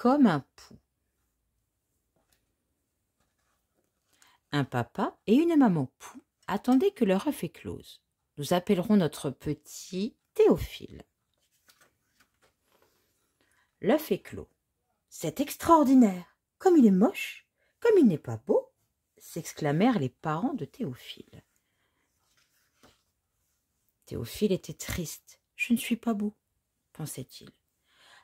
comme un pou. Un papa et une maman pou attendaient que leur œuf éclose. Nous appellerons notre petit Théophile. L'œuf éclot. C'est extraordinaire! Comme il est moche, comme il n'est pas beau, s'exclamèrent les parents de Théophile. Théophile était triste. Je ne suis pas beau, pensait-il.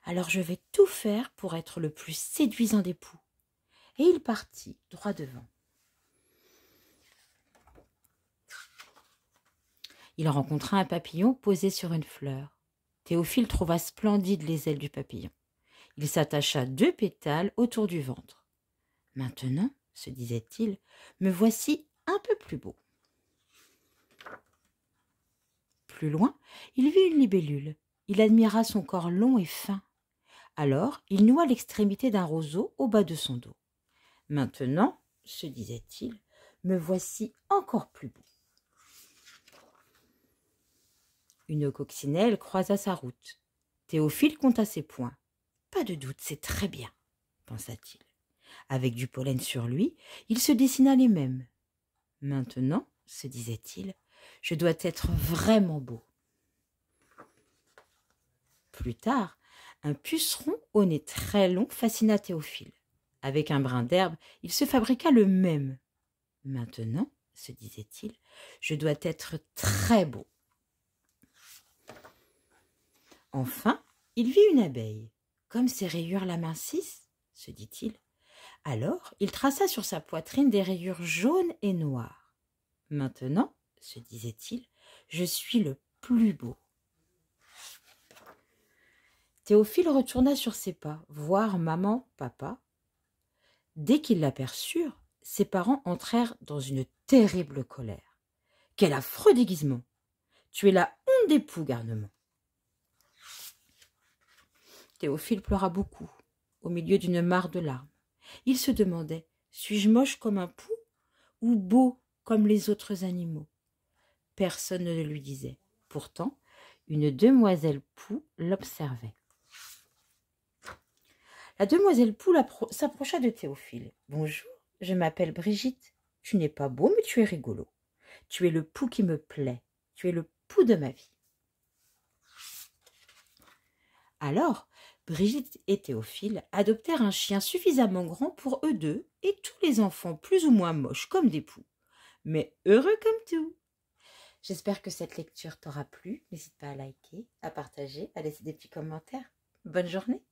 Alors je vais tout faire pour être le plus séduisant des poux. Et il partit droit devant. Il rencontra un papillon posé sur une fleur. Théophile trouva splendides les ailes du papillon. Il s'attacha 2 pétales autour du ventre. Maintenant, se disait-il, me voici un peu plus beau. Plus loin, il vit une libellule. Il admira son corps long et fin. Alors, il noua l'extrémité d'un roseau au bas de son dos. Maintenant, se disait-il, me voici encore plus beau. Une coccinelle croisa sa route. Théophile compta ses points. Pas de doute, c'est très bien, pensa-t-il. Avec du pollen sur lui, il se dessina les mêmes. Maintenant, se disait-il, je dois être vraiment beau. Plus tard, un puceron au nez très long fascina Théophile. Avec un brin d'herbe, il se fabriqua le même. Maintenant, se disait-il, je dois être très beau. Enfin, il vit une abeille. Comme ses rayures l'amincissent, se dit-il. Alors, il traça sur sa poitrine des rayures jaunes et noires. Maintenant, se disait-il, je suis le plus beau. Théophile retourna sur ses pas, voir maman, papa. Dès qu'ils l'aperçurent, ses parents entrèrent dans une terrible colère. « Quel affreux déguisement! Tu es la honte des poux, garnement !» Théophile pleura beaucoup, au milieu d'une mare de larmes. Il se demandait, suis-je moche comme un pou ou beau comme les autres animaux? Personne ne le lui disait. Pourtant, une demoiselle pou l'observait. La demoiselle pou s'approcha de Théophile. « Bonjour, je m'appelle Brigitte. Tu n'es pas beau, mais tu es rigolo. Tu es le pou qui me plaît. Tu es le pou de ma vie. » Alors, Brigitte et Théophile adoptèrent un chien suffisamment grand pour eux deux et tous les enfants plus ou moins moches comme des poux, mais heureux comme tout. J'espère que cette lecture t'aura plu. N'hésite pas à liker, à partager, à laisser des petits commentaires. Bonne journée.